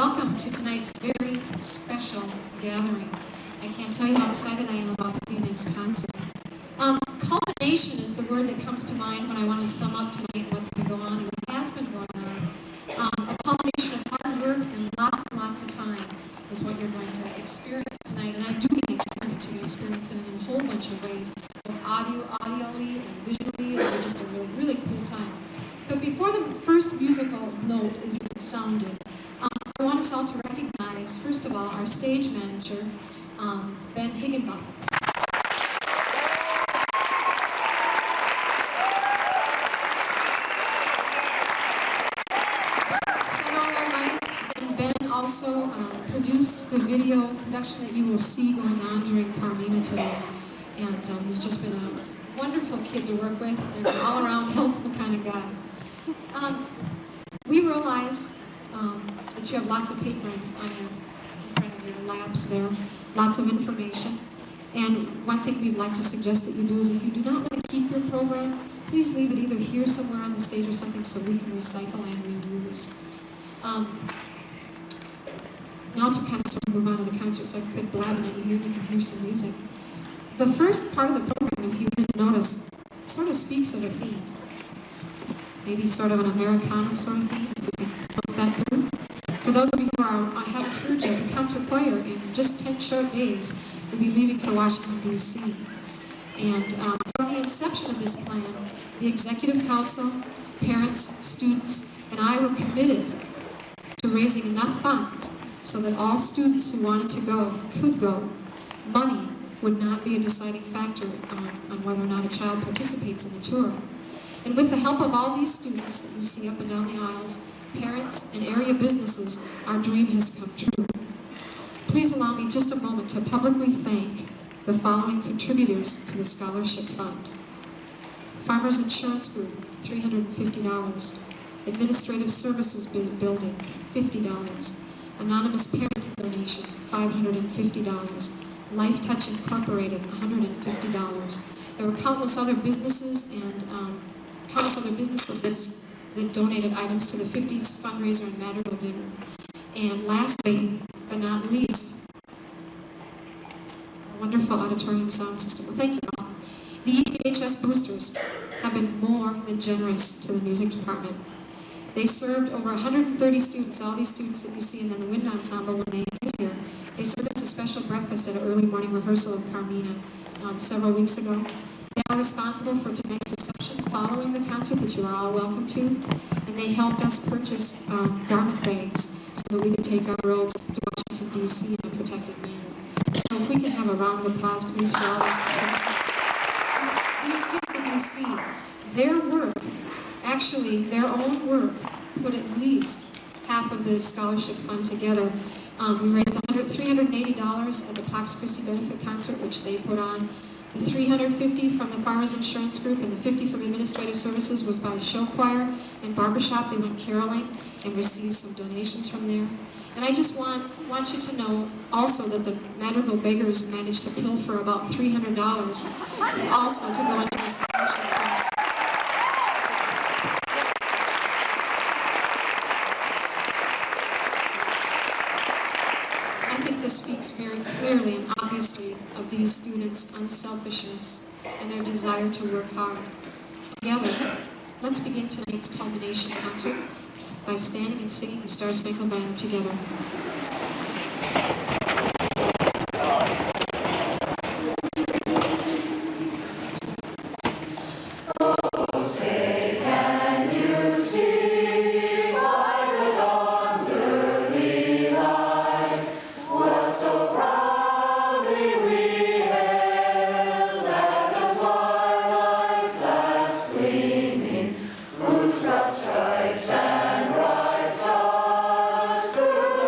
Welcome to tonight's very special gathering. I can't tell you how excited I am about this evening's concert. Culmination is the word that comes to mind when I want to sum up tonight what's going to go on and what has been going on. A culmination of hard work and lots of time is what you're going to experience tonight. And I do mean to experience it in a whole bunch of ways, both audioly and visually, and just a really cool time. But before the first musical note is even sounded, I want us all to recognize, first of all, our stage manager, Ben Higginbotham. Set all our lights, and Ben also produced the video production that you will see going on during Carmina today. And he's just been a wonderful kid to work with and an all-around helpful kind of guy. We realize that you have lots of paper in front of your laps there, lots of information. And one thing we'd like to suggest that you do is if you do not want to keep your program, please leave it either here somewhere on the stage or something so we can recycle and reuse. Now to kind of sort of move on to the concert so I can quit blabbing at you here and you can hear some music. The first part of the program, if you didn't notice, sort of speaks of a theme. Maybe sort of an Americana sort of theme, if we can put that through. For those of you who haven't heard yet, the concert choir in just 10 short days will be leaving for Washington, D.C. And from the inception of this plan, the Executive Council, parents, students, and I were committed to raising enough funds so that all students who wanted to go could go. Money would not be a deciding factor on whether or not a child participates in the tour. And with the help of all these students that you see up and down the aisles, parents, and area businesses, our dream has come true. Please allow me just a moment to publicly thank the following contributors to the Scholarship Fund. Farmers Insurance Group, $350. Administrative Services Building, $50. Anonymous Parent Donations, $550. Life Touch Incorporated, $150. There were countless other businesses that donated items to the 50s fundraiser and Madrigal dinner. And lastly, but not least, a wonderful auditorium sound system. Well, thank you all. The EPHS boosters have been more than generous to the music department. They served over 130 students, all these students that you see, and then the wind ensemble when they get here. They served us a special breakfast at an early morning rehearsal of Carmina several weeks ago. They are responsible for tonight's reception following the concert that you are all welcome to, and they helped us purchase garment bags so that we could take our robes to Washington, D.C. in a protected manner. So if we can have a round of applause, please, for all these performers. These kids that you see, their work, actually their own work, put at least half of the scholarship fund together. We raised $380 at the Pax Christi benefit concert, which they put on. The $350 from the Farmers Insurance Group and the $50 from Administrative Services was by show choir and barbershop. They went caroling and received some donations from there. And I just want you to know also that the Madrigal Beggars managed to pilfer about $300 also to go into the scholarship fund. I think this speaks very clearly and obviously of these students' unselfishness and their desire to work hard. Together, let's begin tonight's culmination concert by standing and singing the Star Spangled Banner together. Stripes and bright stars through the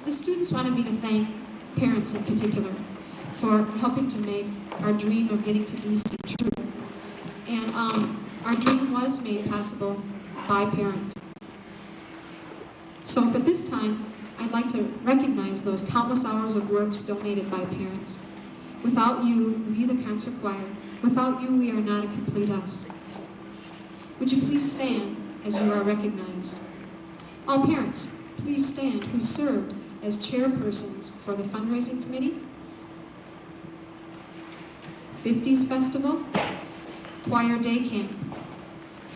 The students wanted me to thank parents in particular for helping to make our dream of getting to DC true. And our dream was made possible by parents. So at this time, I'd like to recognize those countless hours of works donated by parents. Without you, we the concert choir, without you, we are not a complete us. Would you please stand as you are recognized? All parents, please stand who served as chairpersons for the fundraising committee, 50s Festival, Choir Day Camp.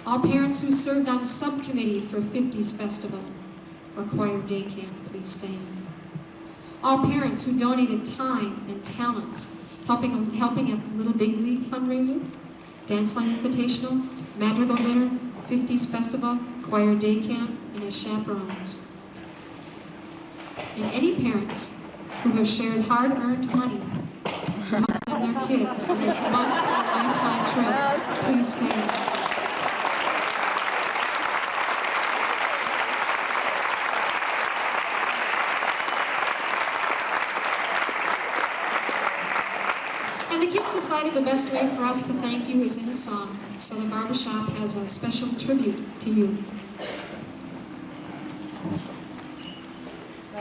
All parents who served on subcommittee for 50s Festival or Choir Day Camp, please stand. All parents who donated time and talents, helping at Little Big League fundraiser, Dance Line Invitational, Madrigal Dinner, 50s Festival, Choir Day Camp, and as chaperones. And any parents who have shared hard-earned money to help send their kids on this once-in-a-lifetime trip, please stand. And the kids decided the best way for us to thank you is in a song, so the barbershop has a special tribute to you.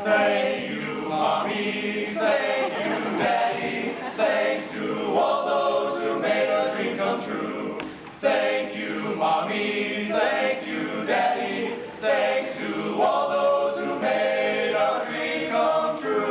Thank you, Mommy, thank you, Daddy, thanks to all those who made our dream come true. Thank you, Mommy, thank you, Daddy, thanks to all those who made our dream come true.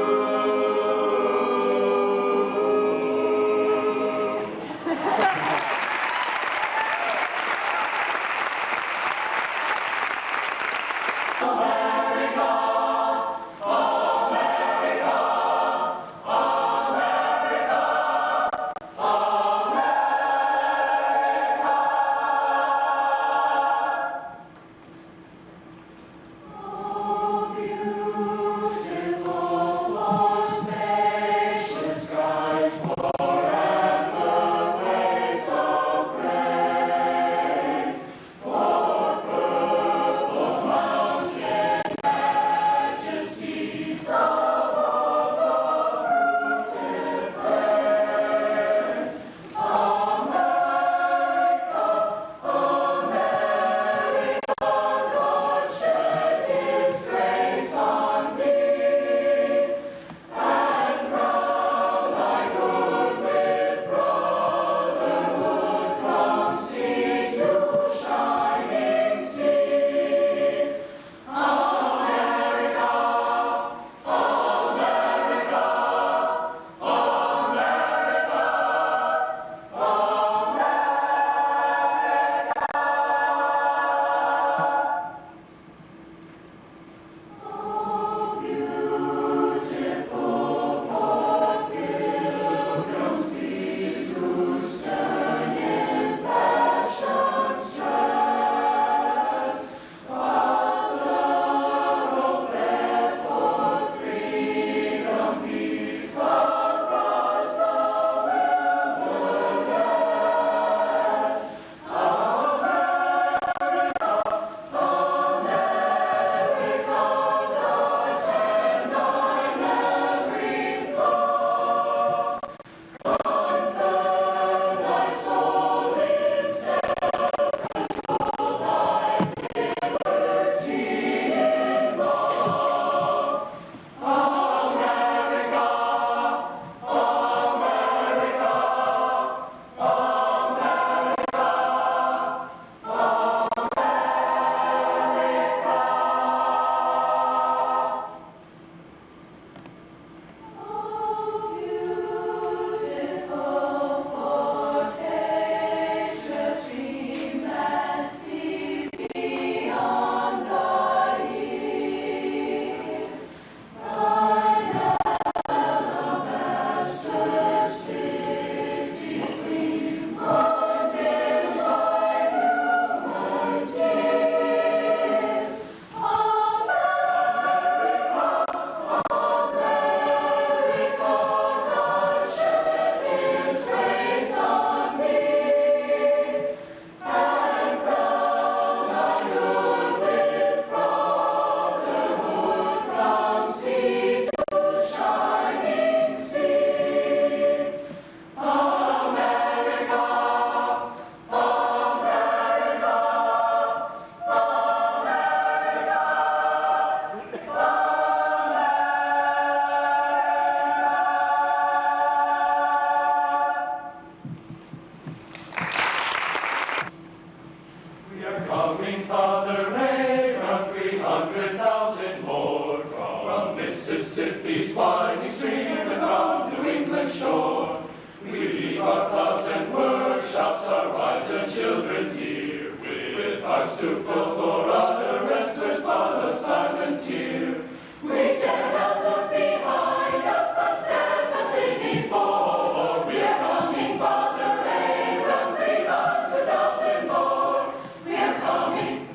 coming, Father Ray, run 300,000 more from Mississippi's winding stream and from New England's shore. We leave our plows and workshops, our wives and children dear, with hearts to fill for utterance, with all a silent tear. We dare not look behind us, but steadfastly before. We are coming, Father Ray, run 300,000 more. We are coming,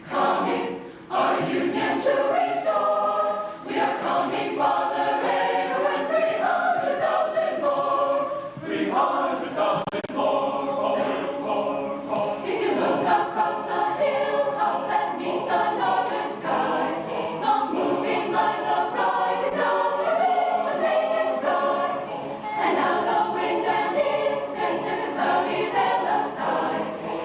coming, our union to restore. We are coming, Father Ray, run 300,000 more. 300,000 more. If you look across the hilltops that meet the northern sky, the moving line of rising clouds to reach the vacant sky. And now the wind and instinct to the cloudy veil of sky,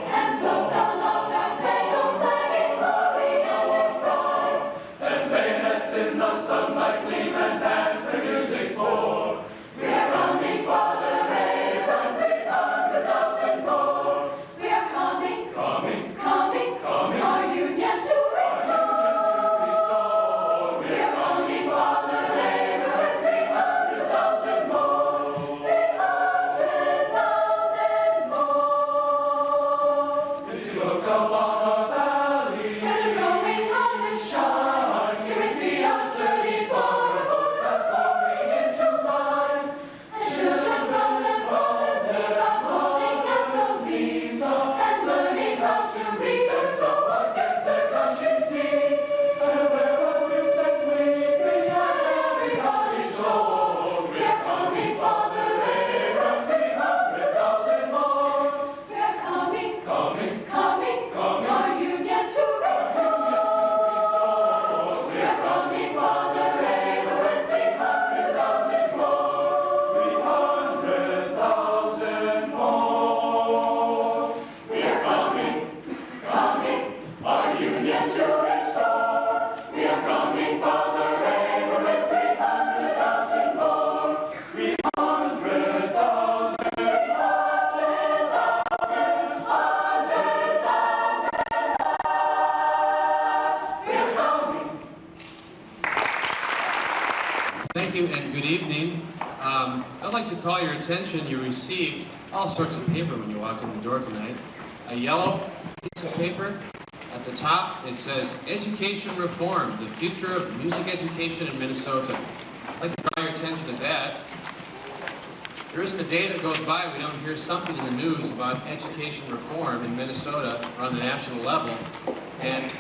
and float aloft our spangled flag in glory and in pride. And bayonets in the sunlight gleam and dance their music pour. We are coming, Father Ray, run 300,000 more. We are coming, coming, coming, coming, our union to restore. We are coming, Father Ray, run 300,000 more. 300,000 more. If you look along a valley, where the growing harvest shine, you will see our sturdy forests transforming into vine. And children run and roll as they are holding at those leaves, and learning how to read and sow against their country's needs. And where the wind sets weeping at every hearty shore. We are coming, Father Ray, run 300,000 more. We are coming, coming, coming, coming, our union to restore. We are coming, Father Ray, run 300,000 more. 300,000 more. We are coming, coming, our union to restore. We are coming, Father Ray, run 300,000 more. 300,000. We are coming. Thank you and good evening. I'd like to call your attention. You received all sorts of paper when you walked in the door tonight. A yellow piece of paper. At the top, it says, Education Reform, the Future of Music Education in Minnesota. I'd like to draw your attention to that. There isn't a day that goes by we don't hear something in the news about education reform in Minnesota or on the national level. And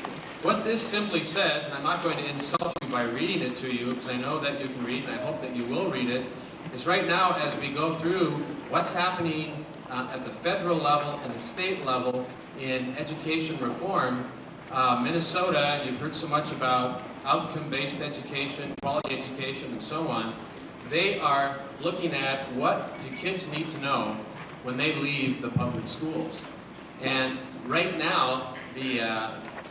what this simply says, and I'm not going to insult you by reading it to you, because I know that you can read, and I hope that you will read it, is right now as we go through what's happening at the federal level and the state level in education reform, Minnesota, you've heard so much about outcome-based education, quality education, and so on. They are looking at what do kids need to know when they leave the public schools. And right now, the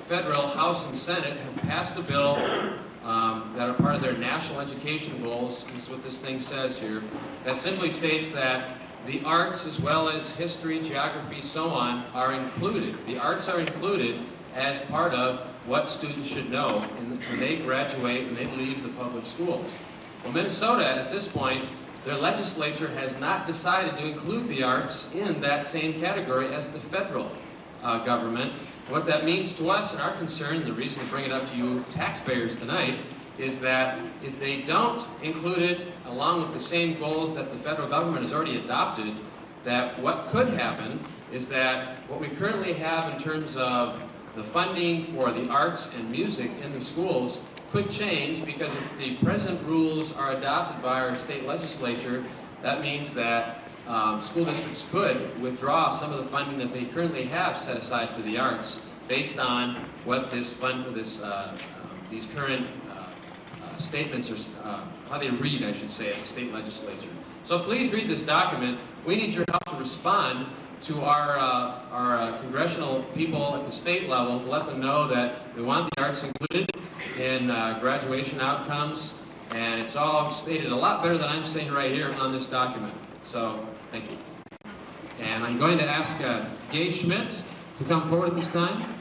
federal House and Senate have passed a bill that are part of their national education goals. This is what this thing says here. That simply states that the arts, as well as history, geography, so on, are included. The arts are included as part of what students should know when they graduate and they leave the public schools. Well, Minnesota, at this point, their legislature has not decided to include the arts in that same category as the federal government. What that means to us and our concern, the reason to bring it up to you taxpayers tonight, is that if they don't include it along with the same goals that the federal government has already adopted, that what could happen is that what we currently have in terms of the funding for the arts and music in the schools could change, because if the present rules are adopted by our state legislature, that means that school districts could withdraw some of the funding that they currently have set aside for the arts based on what this fund for this, these current statements are, how they read, I should say, at the state legislature. So please read this document. We need your help to respond to our congressional people at the state level to let them know that we want the arts included in graduation outcomes, and it's all stated a lot better than I'm saying right here on this document. So, thank you. And I'm going to ask Gay Schmidt to come forward at this time.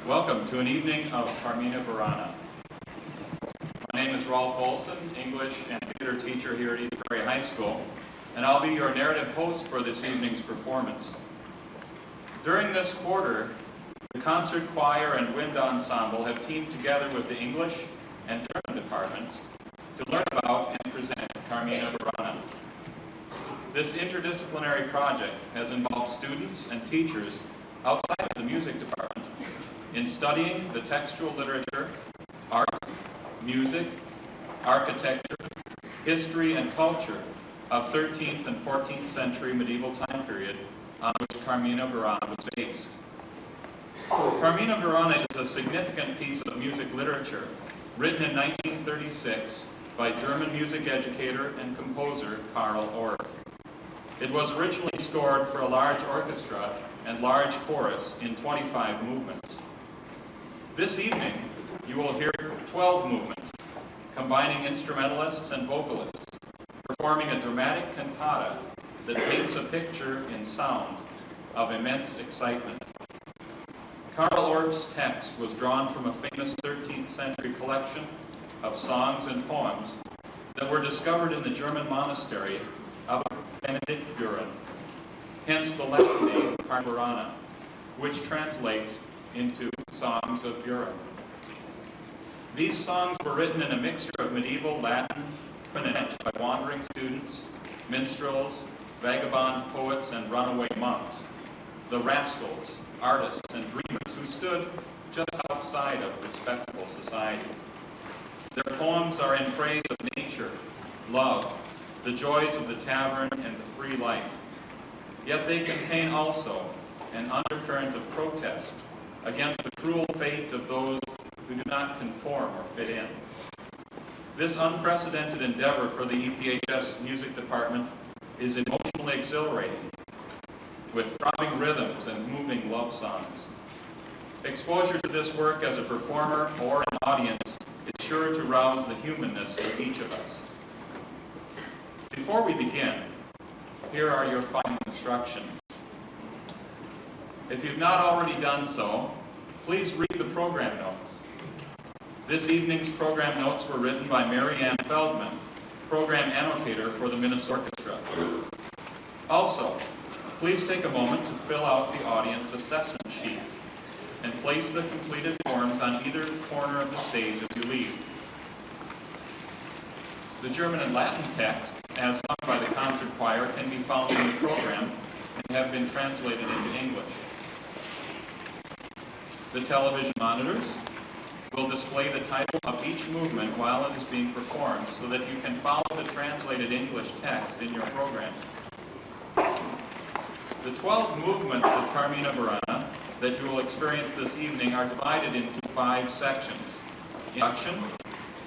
Welcome to an evening of Carmina Burana. My name is Rolf Olson, English and theater teacher here at Eden Prairie High School, and I'll be your narrative host for this evening's performance. During this quarter, the concert choir and wind ensemble have teamed together with the English and German departments to learn about and present Carmina Burana. This interdisciplinary project has involved students and teachers outside of the music department in studying the textual literature, art, music, architecture, history, and culture of 13th and 14th century medieval time period on which Carmina Burana was based. Carmina Burana is a significant piece of music literature written in 1936 by German music educator and composer Karl Orff. It was originally scored for a large orchestra and large chorus in 25 movements. This evening, you will hear 12 movements, combining instrumentalists and vocalists, performing a dramatic cantata that paints a picture in sound of immense excitement. Karl Orff's text was drawn from a famous 13th century collection of songs and poems that were discovered in the German monastery of Burana, hence the Latin name Burana, which translates into Songs of Burana. These songs were written in a mixture of medieval Latin and French by wandering students, minstrels, vagabond poets, and runaway monks, the rascals, artists, and dreamers who stood just outside of respectable society. Their poems are in praise of nature, love, the joys of the tavern, and the free life. Yet they contain also an undercurrent of protest against the cruel fate of those who do not conform or fit in. This unprecedented endeavor for the EPHS music department is emotionally exhilarating, with throbbing rhythms and moving love songs. Exposure to this work as a performer or an audience is sure to rouse the humanness of each of us. Before we begin, here are your final instructions. If you've not already done so, please read the program notes. This evening's program notes were written by Mary Ann Feldman, program annotator for the Minnesota Orchestra. Also, please take a moment to fill out the audience assessment sheet and place the completed forms on either corner of the stage as you leave. The German and Latin texts, as sung by the concert choir, can be found in the program and have been translated into English. The television monitors will display the title of each movement while it is being performed so that you can follow the translated English text in your program. The 12 movements of Carmina Burana that you will experience this evening are divided into 5 sections: introduction,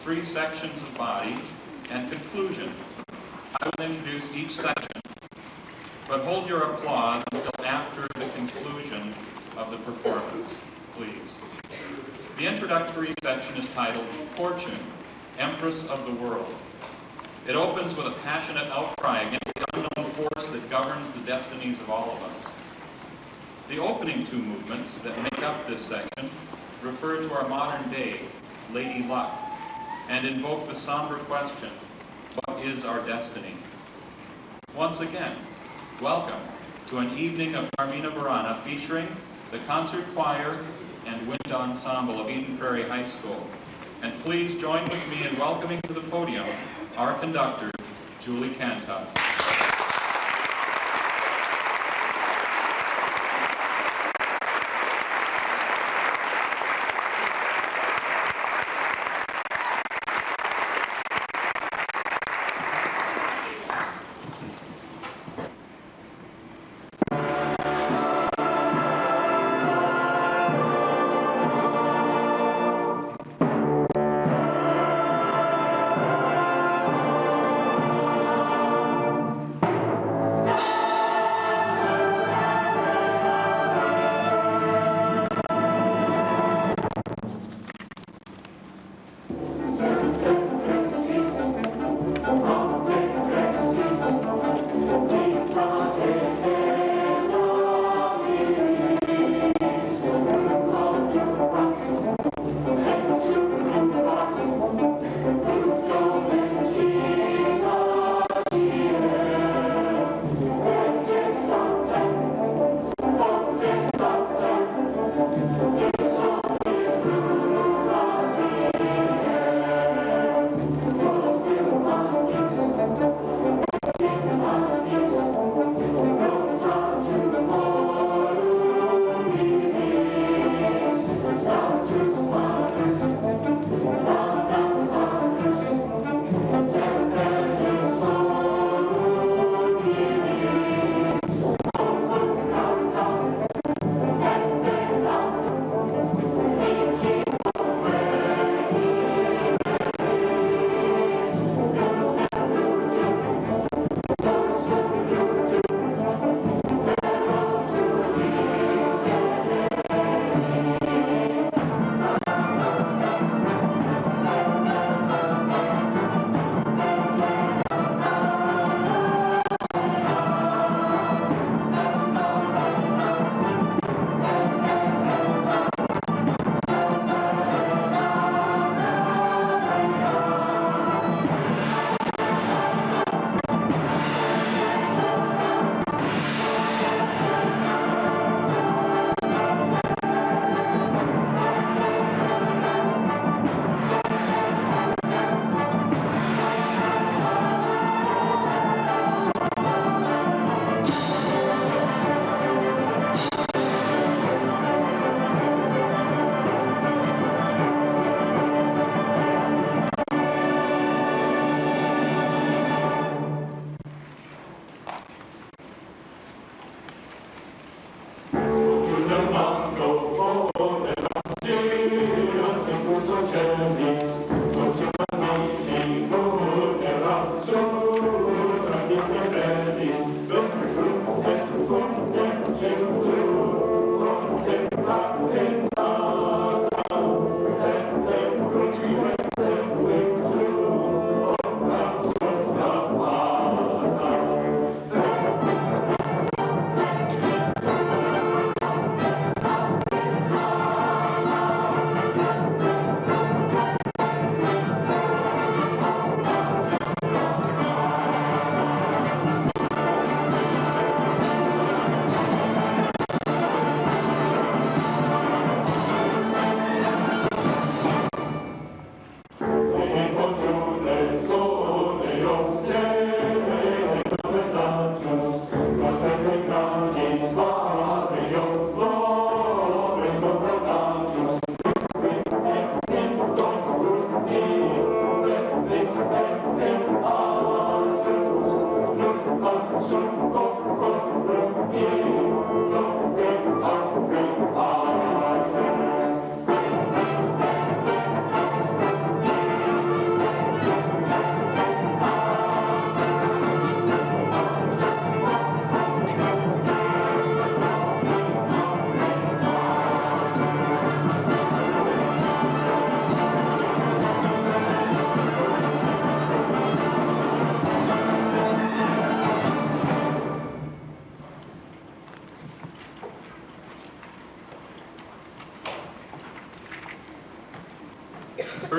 3 sections of body, and conclusion. I will introduce each section, but hold your applause until after the conclusion of the performance, please. The introductory section is titled Fortune, Empress of the World. It opens with a passionate outcry against the unknown force that governs the destinies of all of us. The opening 2 movements that make up this section refer to our modern day Lady Luck and invoke the somber question, what is our destiny? Once again, welcome to an evening of Carmina Burana featuring the concert choir and wind ensemble of Eden Prairie High School. And please join with me in welcoming to the podium our conductor, Julie Cantuck.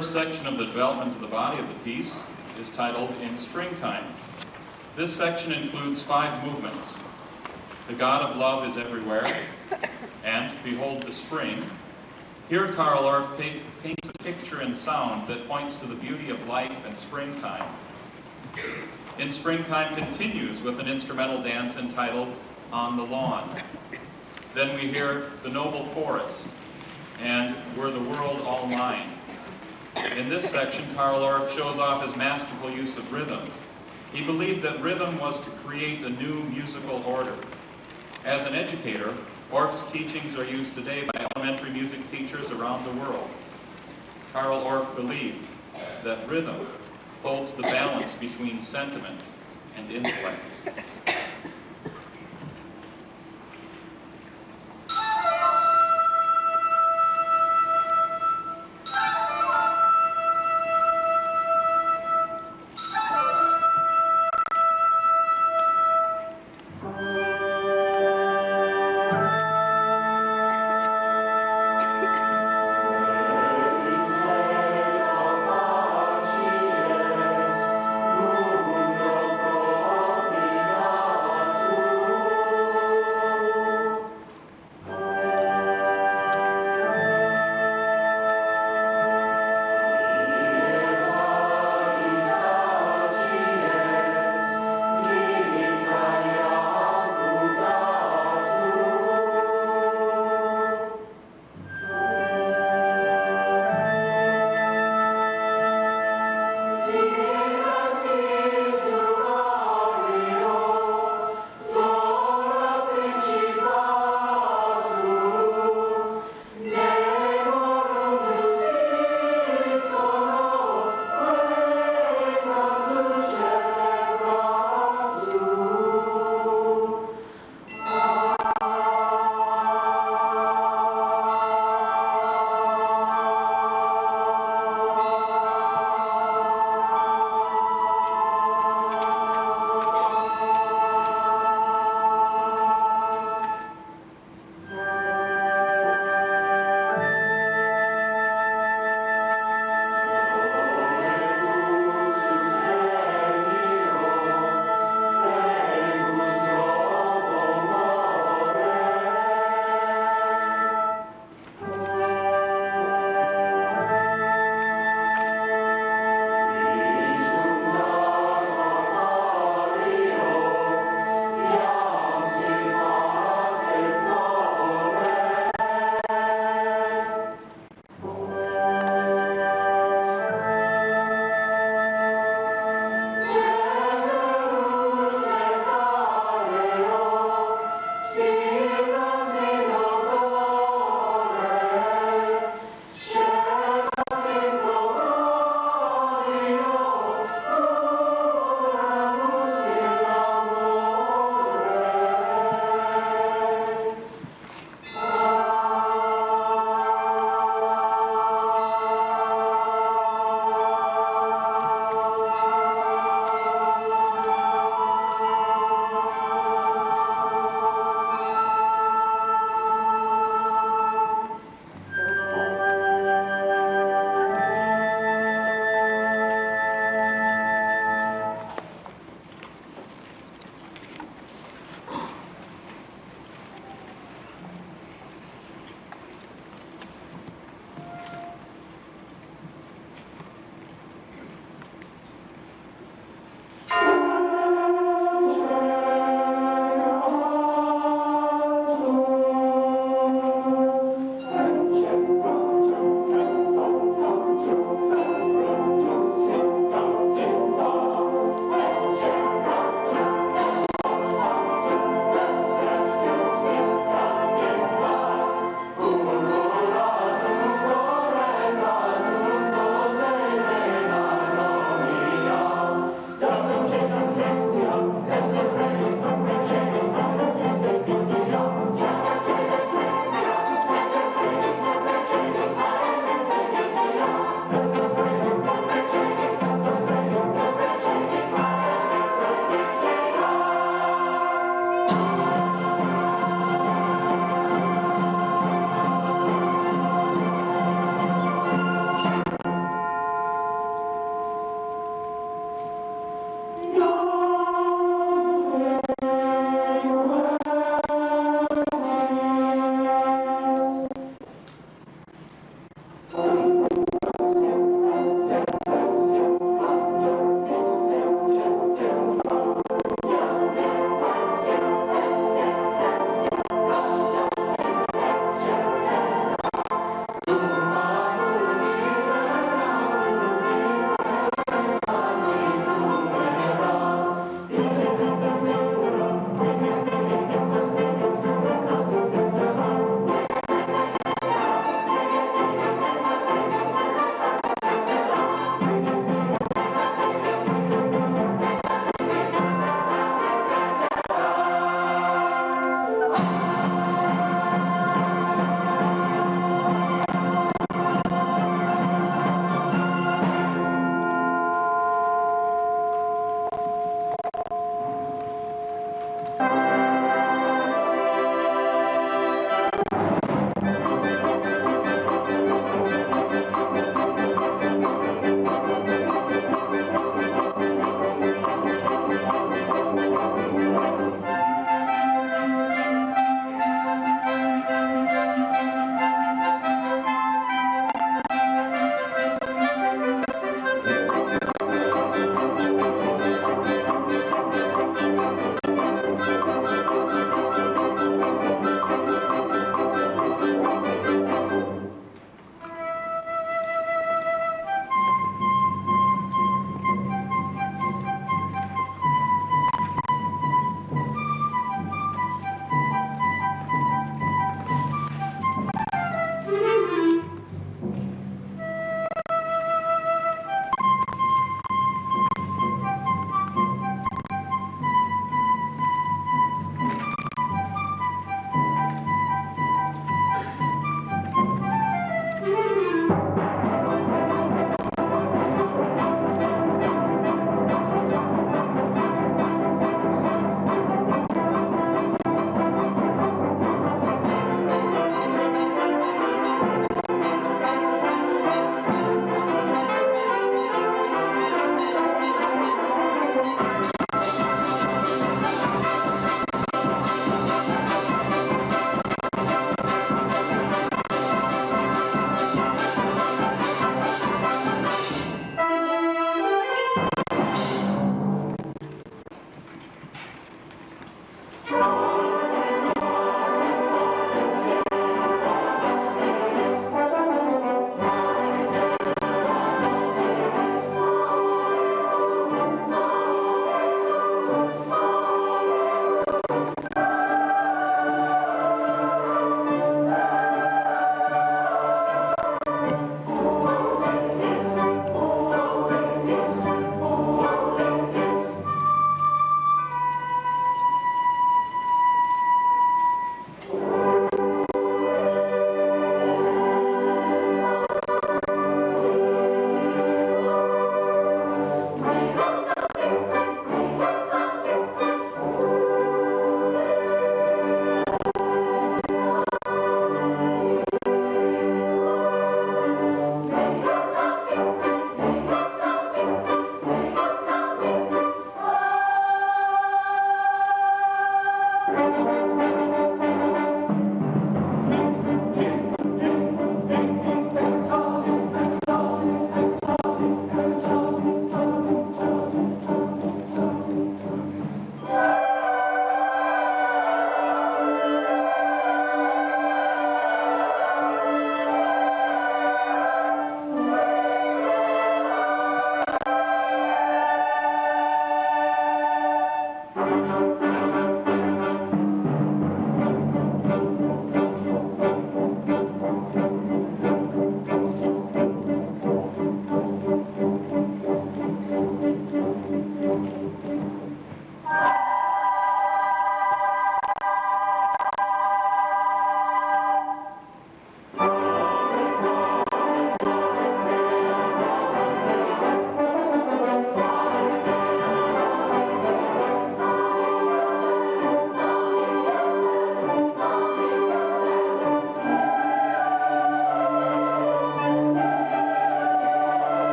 first section of the development of the body of the piece is titled In Springtime. This section includes 5 movements. The God of Love is Everywhere, and Behold the Spring. Here Carl Orff paints a picture in sound that points to the beauty of life and springtime. In Springtime continues with an instrumental dance entitled On the Lawn. Then we hear The Noble Forest and Were the World All Mine. In this section, Carl Orff shows off his masterful use of rhythm. He believed that rhythm was to create a new musical order. As an educator, Orff's teachings are used today by elementary music teachers around the world. Carl Orff believed that rhythm holds the balance between sentiment and intellect.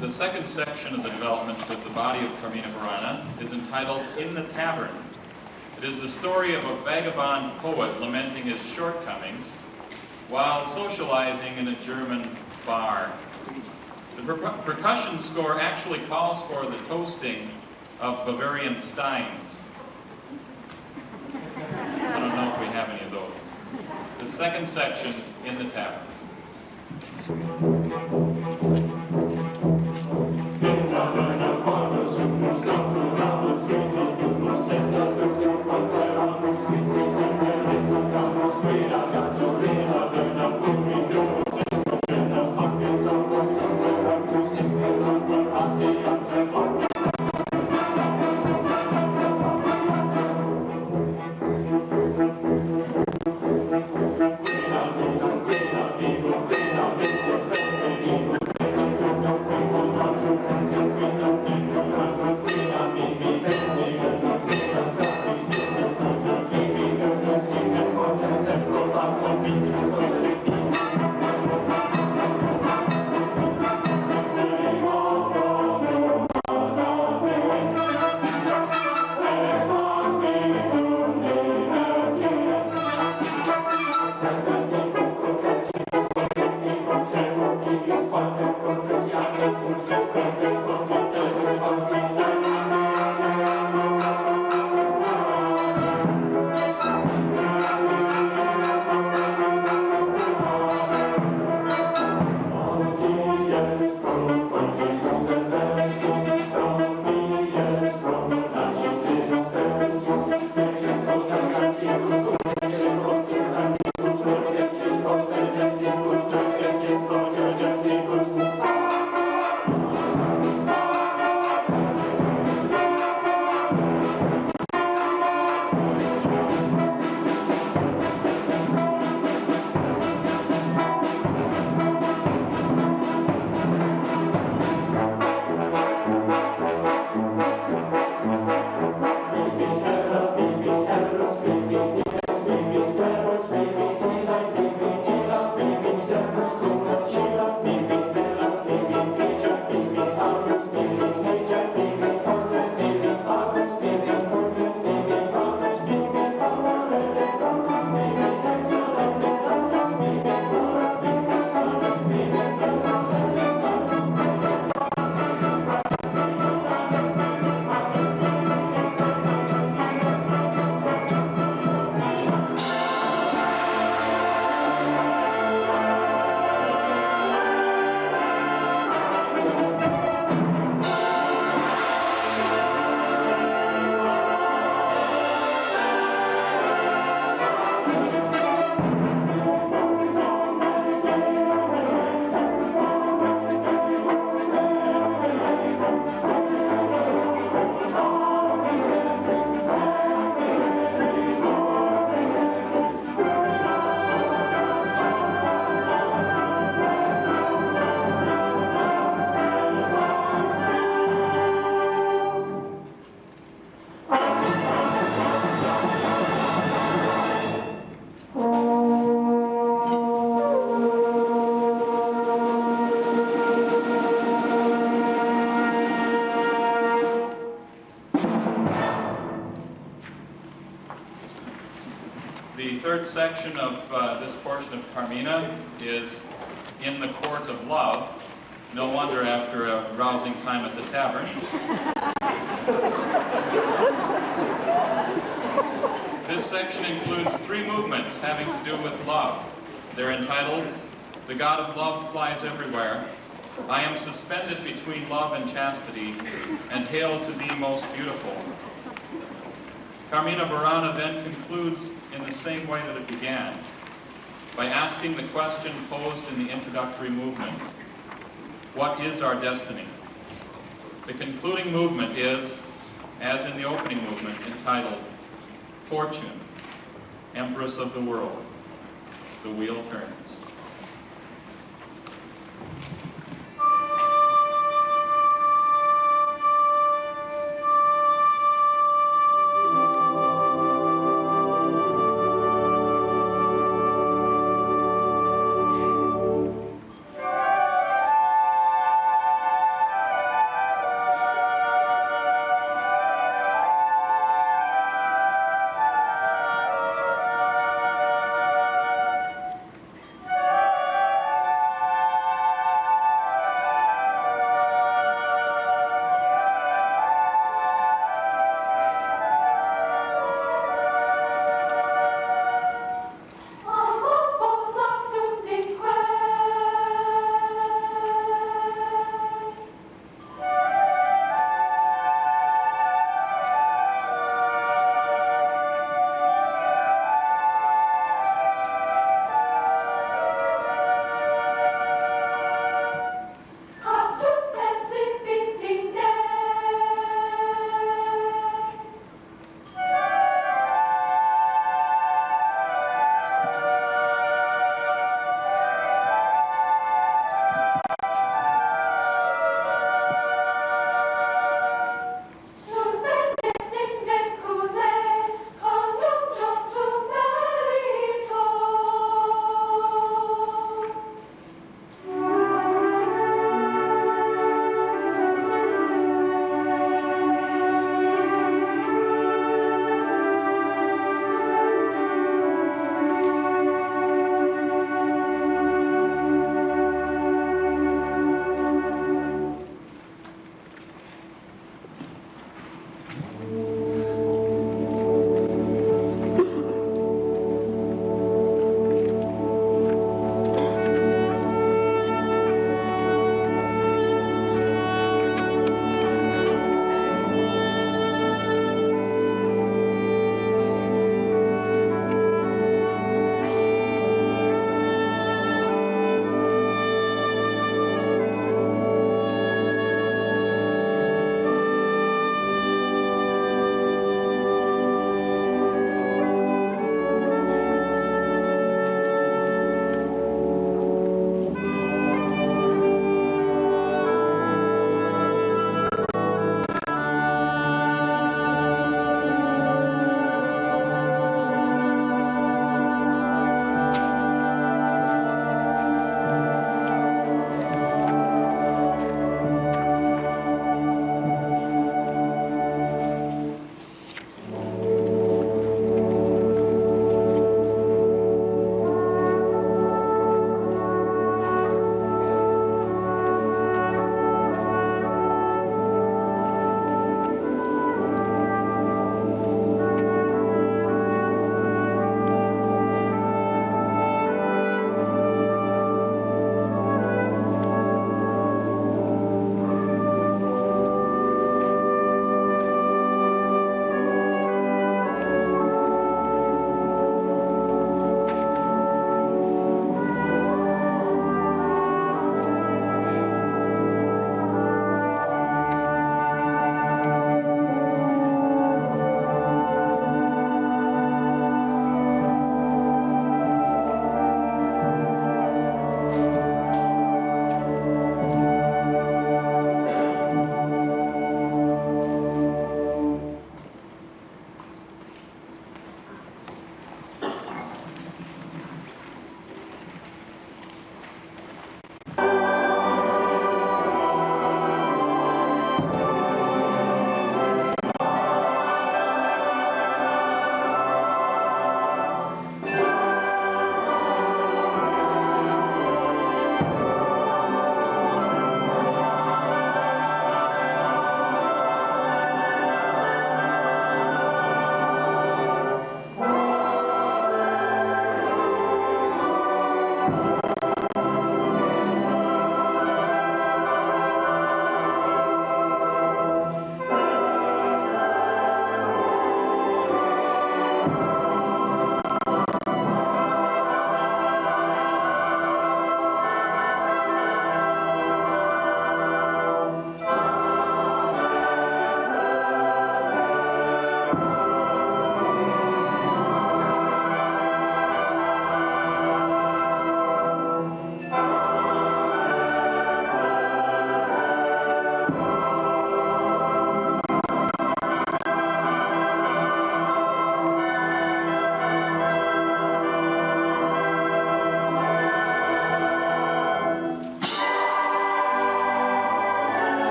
The second section of the development of the body of Carmina Burana is entitled In the Tavern. It is the story of a vagabond poet lamenting his shortcomings while socializing in a German bar. The percussion score actually calls for the toasting of Bavarian steins. I don't know if we have any of those. The second section, In the Tavern. The third section of this portion of Carmina is In the Court of Love. No wonder after a rousing time at the tavern. This section includes 3 movements having to do with love. They're entitled, The God of Love Flies Everywhere, I Am Suspended Between Love and Chastity, and Hail to Thee Most Beautiful. Carmina Burana then concludes in the same way that it began, by asking the question posed in the introductory movement, what is our destiny? The concluding movement is, as in the opening movement, entitled, Fortune, Empress of the World, the Wheel Turns.